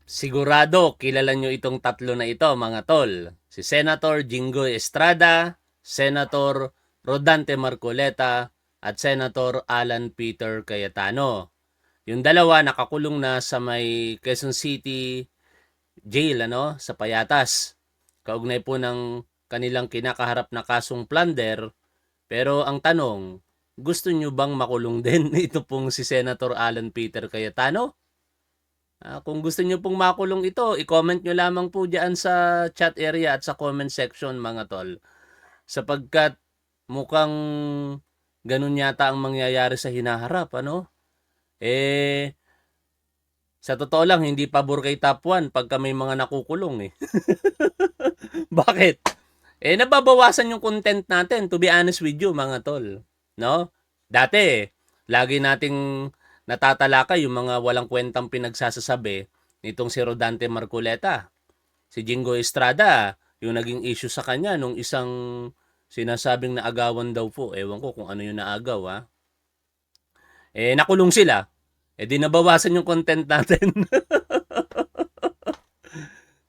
Sigurado kilala nyo itong tatlo na ito, mga tol. Si Senator Jinggoy Estrada, Senator Rodante Marcoleta, at Senator Alan Peter Cayetano. Yung dalawa nakakulong na sa may Quezon City Jail, sa Payatas. Kaugnay po ng kanilang kinakaharap na kasong plunder. Pero ang tanong, gusto nyo bang makulong din ito pong si Senator Alan Peter Cayetano? Kung gusto nyo pong makulong ito, i-comment nyo lamang po dyan sa chat area at sa comment section, mga tol. Sapagkat mukhang ganun yata ang mangyayari sa hinaharap, Eh, sa totoo lang, hindi pabor kay Top 1 pagka may mga nakukulong eh. Bakit? Nababawasan yung content natin, to be honest with you, mga tol. No? Dati, lagi nating natatalakay yung mga walang kwentang pinagsasasabi nitong si Rodante Marcoleta. Si Jingo Estrada, yung naging issue sa kanya nung isang sinasabing naagawan daw po. Ewan ko kung ano yung naagaw, ha? Nakulong sila. Di nabawasan yung content natin.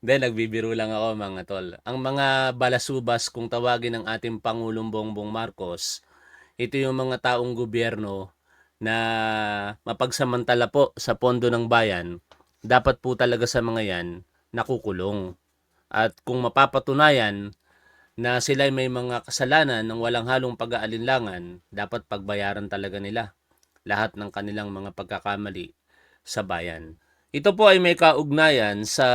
Hindi, nagbibiro lang ako, mga tol. Ang mga balasubas kung tawagin ng ating Pangulong Bongbong Marcos, ito yung mga taong gobyerno na mapagsamantala po sa pondo ng bayan, dapat po talaga sa mga yan nakukulong. At kung mapapatunayan na sila may mga kasalanan ng walang halong pag-aalinlangan, dapat pagbayaran talaga nila lahat ng kanilang mga pagkakamali sa bayan. Ito po ay may kaugnayan sa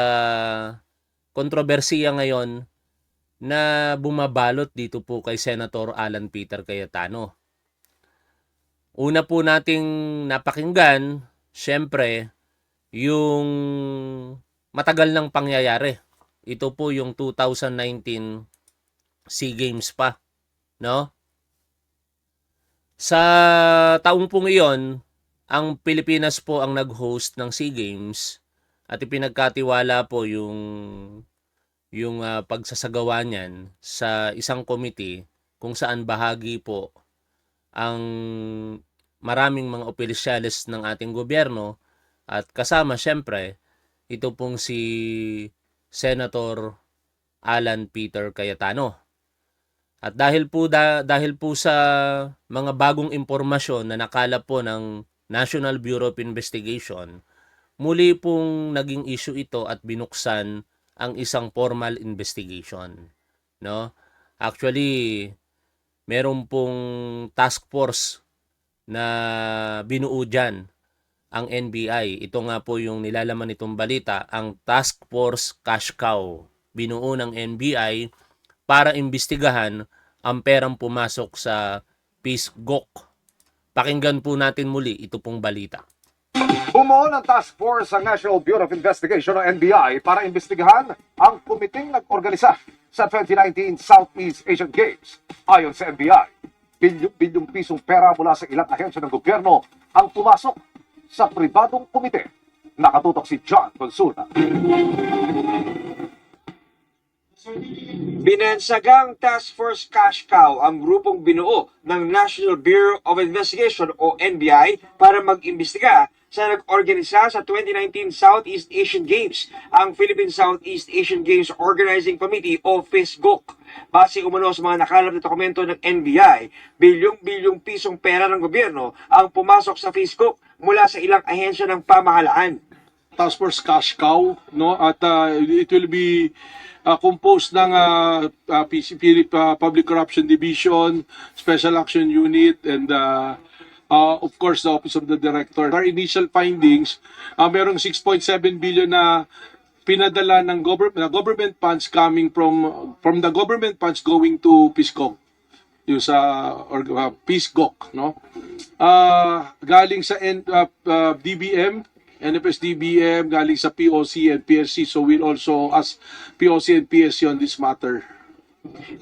kontrobersiya ngayon na bumabalot dito po kay Senator Alan Peter Cayetano. Una po nating napakinggan, syempre, yung matagal ng pangyayari. Ito po yung 2019 SEA Games pa, no? Sa taong pong iyon, ang Pilipinas po ang nag-host ng SEA Games at ipinagkatiwala po yung pagsasagawa niyan sa isang committee kung saan bahagi po ang maraming mga opisyales ng ating gobyerno at kasama syempre ito pong si Senator Alan Peter Cayetano. At dahil po sa mga bagong impormasyon na nakalap po ng National Bureau of Investigation, muli pong naging issue ito at binuksan ang isang formal investigation, no? Actually, meron pong task force na binuo dyan ang NBI. Ito nga po yung nilalaman nitong balita, ang Task Force Cash Cow. Binuo ng NBI para imbestigahan ang perang pumasok sa PhilGOC. Pakinggan po natin muli ito pong balita. Bumuo ng task force ang National Bureau of Investigation o NBI para imbestigahan ang komiting nag-organisa sa 2019 Southeast Asian Games. Ayon sa NBI, bilyong pisong pera mula sa ilang ahensya ng gobyerno ang pumasok sa pribadong komite. Nakatutok si John Consulta. Binansagang Task Force Cash Cow ang grupong binuo ng National Bureau of Investigation o NBI para mag-imbestiga sa nag-organisa sa 2019 Southeast Asian Games, ang Philippine Southeast Asian Games Organizing Committee o PhilGOC. Base umano sa mga nakalap na dokumento ng NBI, bilyong-bilyong pisong pera ng gobyerno ang pumasok sa PhilGOC mula sa ilang ahensya ng pamahalaan. Task Force Cash Cow, no? At it will be composed ng PCP, Public Corruption Division, Special Action Unit, and of course the Office of the Director. Our initial findings, merong 6.7 billion na pinadala ng government funds coming from the government funds going to PhilGOC, yung sa PhilGOC, no? Galing sa DBM, NFS-DBM, galing sa POC and PSC, so we'll also ask POC and PSC on this matter.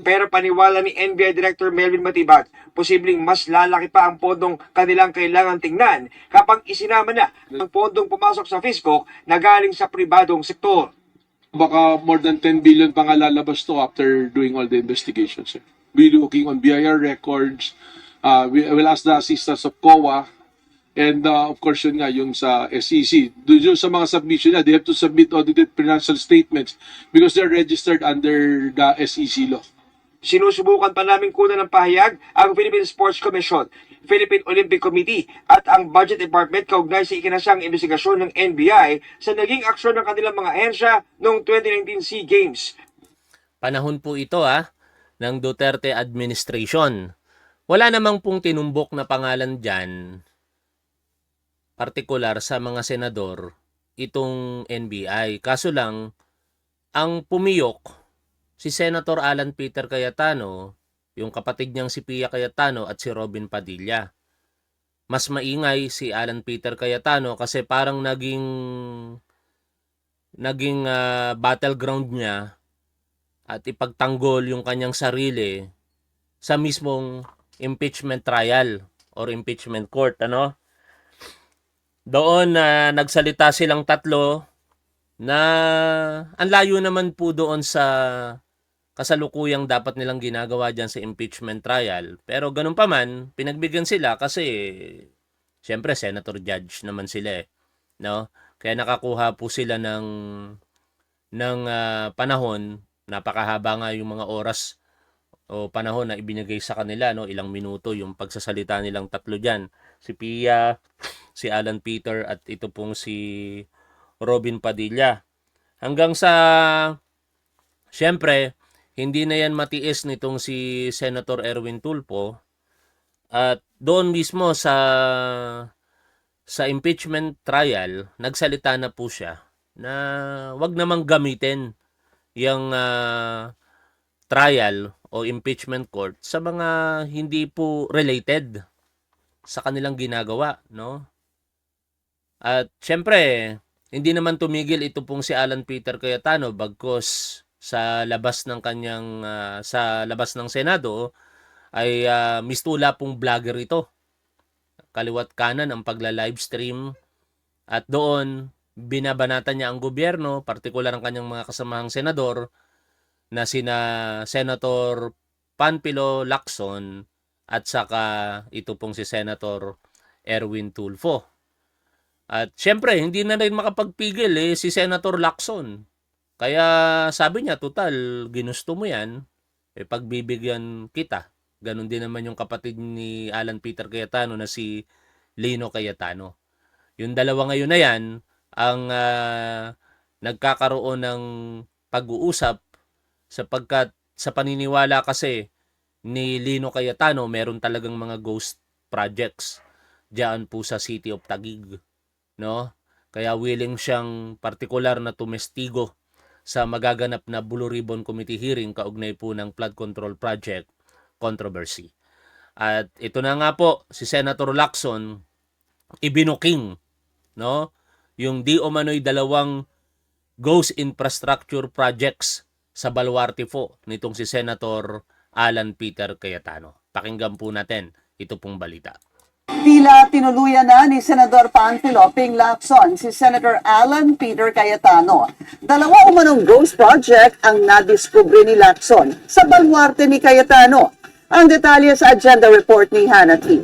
Pero paniwala ni NBI Director Melvin Matibag, posibleng mas lalaki pa ang pondong kanilang kailangan tingnan kapag isinama na ang pondong pumasok sa PhilGOC na galing sa pribadong sektor. Baka more than 10 billion pa nga lalabas to after doing all the investigations. We're looking on BIR records. We will ask the assistance of COA And of course yun nga yung sa SEC. Doon sa mga submission they have to submit audited financial statements because they're registered under the SEC law. Sinusubukan pa namin kunan ng pahayag ang Philippine Sports Commission, Philippine Olympic Committee at ang Budget Department kaugnay sa ikinasang investigasyon ng NBI sa naging aksyon ng kanilang mga ahensya noong 2019 SEA Games. Panahon po ito ng Duterte administration. Wala namang pong tinumbok na pangalan dyan, partikular sa mga senador, itong NBI. Kaso lang, ang pumiyok, si Senator Alan Peter Cayetano, yung kapatid niyang si Pia Cayetano at si Robin Padilla. Mas maingay si Alan Peter Cayetano kasi parang naging battleground niya at ipagtanggol yung kanyang sarili sa mismong impeachment trial or impeachment court, Doon nagsalita silang tatlo na ang layo naman po doon sa kasalukuyang dapat nilang ginagawa dyan sa impeachment trial. Pero ganun pa man, pinagbigyan sila kasi siyempre senator judge naman sila no? Kaya nakakuha po sila ng panahon, napakahaba nga yung mga oras o panahon na ibinigay sa kanila, ilang minuto yung pagsasalita nilang tatlo dyan. Si Pia, si Alan Peter at ito pong si Robin Padilla. Hanggang sa siyempre, hindi na yan matiis nitong si Senator Erwin Tulfo at doon mismo sa impeachment trial, nagsalita na po siya na wag namang gamitin yung trial o impeachment court sa mga hindi po related sa kanilang ginagawa, At syempre, hindi naman tumigil ito pong si Alan Peter Cayetano bagkus sa labas ng Senado ay mistula pong vlogger ito. Kaliwat kanan ang pagla-livestream at doon binabanatan niya ang gobyerno, partikular ang kanyang mga kasamahang senador na sina Senator Panfilo Lacson at saka ito pong si Senator Erwin Tulfo. At syempre, hindi na rin makapagpigil si Senator Lacson. Kaya sabi niya, total, ginusto mo yan, pagbibigyan kita. Ganon din naman yung kapatid ni Alan Peter Cayetano na si Lino Cayetano. Yung dalawa ngayon na yan, ang nagkakaroon ng pag-uusap sapagkat sa paniniwala kasi ni Lino Cayetano, meron talagang mga ghost projects diyan po sa City of Taguig, Kaya willing siyang partikular na tumestigo sa magaganap na Blue Ribbon Committee hearing kaugnay po ng flood control project controversy. At ito na nga po, si Senator Lacson ibinuking, yung di umano'y dalawang ghost infrastructure projects sa Baluarte po nitong si Senator Alan Peter Cayetano. Pakinggan po natin ito pong balita. Tila tinuluyan na ni Senador Panfilo Lacson si Senator Alan Peter Cayetano. Dalawa umanong ghost project ang nadiskubre ni Lacson sa Baluarte ni Cayetano. Ang detalye sa agenda report ni Hannah T.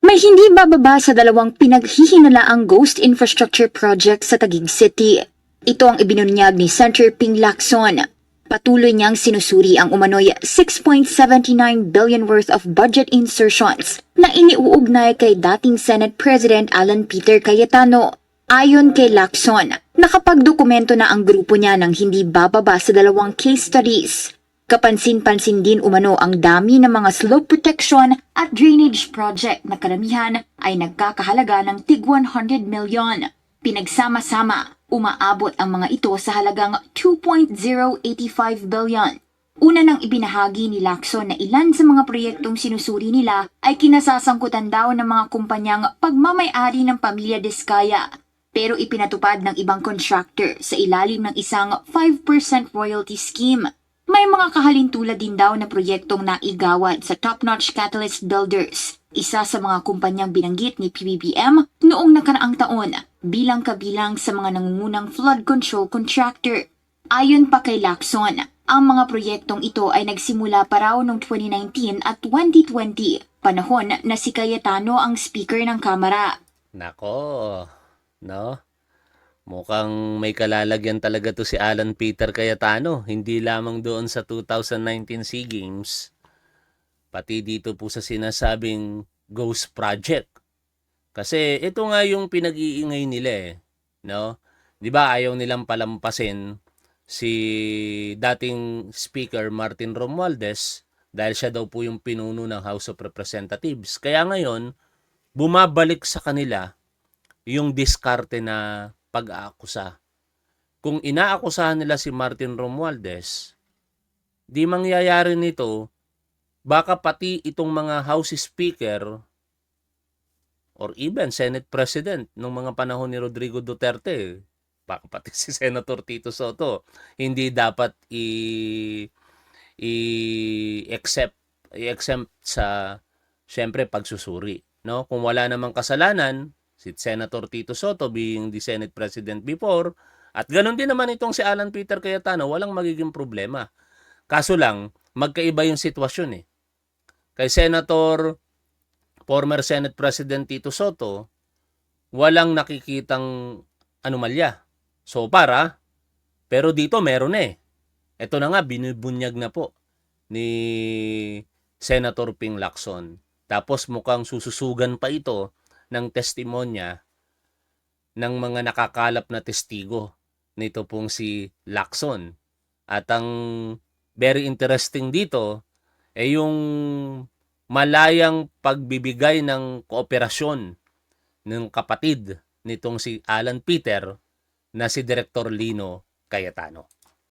May hindi bababa sa dalawang pinaghihinalaang ghost infrastructure project sa Taguig City. Ito ang ibinunyag ni Senator Ping Lacson. Patuloy niyang sinusuri ang umano'y 6.79 billion worth of budget insertions na iniuugnay kay dating Senate President Alan Peter Cayetano. Ayon kay Lacson, nakapagdokumento na ang grupo niya ng hindi bababa sa dalawang case studies. Kapansin-pansin din umano ang dami ng mga slope protection at drainage project na karamihan ay nagkakahalaga ng tig 100 million. Pinagsama-sama, umaabot ang mga ito sa halagang 2.085 billion. Una nang ibinahagi ni Lacson na ilan sa mga proyektong sinusuri nila ay kinasasangkutan daw ng mga kumpanyang pagmamay-ari ng pamilya Diskaya. Pero ipinatupad ng ibang contractor sa ilalim ng isang 5% royalty scheme. May mga kahalintulad din daw na proyektong naigawad sa Top-Notch Catalyst Builders, isa sa mga kumpanyang binanggit ni PBBM noong nakaraang taon bilang kabilang sa mga nangungunang flood control contractor. Ayon pa kay Lacson, Ang mga proyektong ito ay nagsimula pa raw noong 2019 at 2020, panahon na si Cayetano ang speaker ng Kamara. Nako, no? Mukhang may kalalagyan talaga to si Alan Peter Cayetano. Hindi lamang doon sa 2019 SEA Games, pati dito po sa sinasabing Ghost Project. Kasi ito nga yung pinag-iingay nila eh, no? 'Di ba ayaw nilang palampasin si dating Speaker Martin Romualdez dahil siya daw po yung pinuno ng House of Representatives. Kaya ngayon, bumabalik sa kanila yung diskarte na pag-aakusa. Kung inaakusahan nila si Martin Romualdez, di mangyayari nito, baka pati itong mga House Speaker or even Senate President nung mga panahon ni Rodrigo Duterte, baka pati si Senator Tito Soto, hindi dapat i-exempt sa syempre pagsusuri, no? Kung wala namang kasalanan si Senator Tito Soto being the Senate President before, at ganun din naman itong si Alan Peter Cayetano, walang magiging problema. Kaso lang, magkaiba yung sitwasyon eh. Kay former Senate President Tito Soto, walang nakikitang anomalya. So pero dito meron eh. Ito na nga, binubunyag na po ni Senator Ping Lacson. Tapos mukhang sususugan pa ito ng testimonya ng mga nakakalap na testigo nito pong si Lacson. At ang very interesting dito ay yung malayang pagbibigay ng kooperasyon ng kapatid nitong si Alan Peter na si Director Lino Cayetano.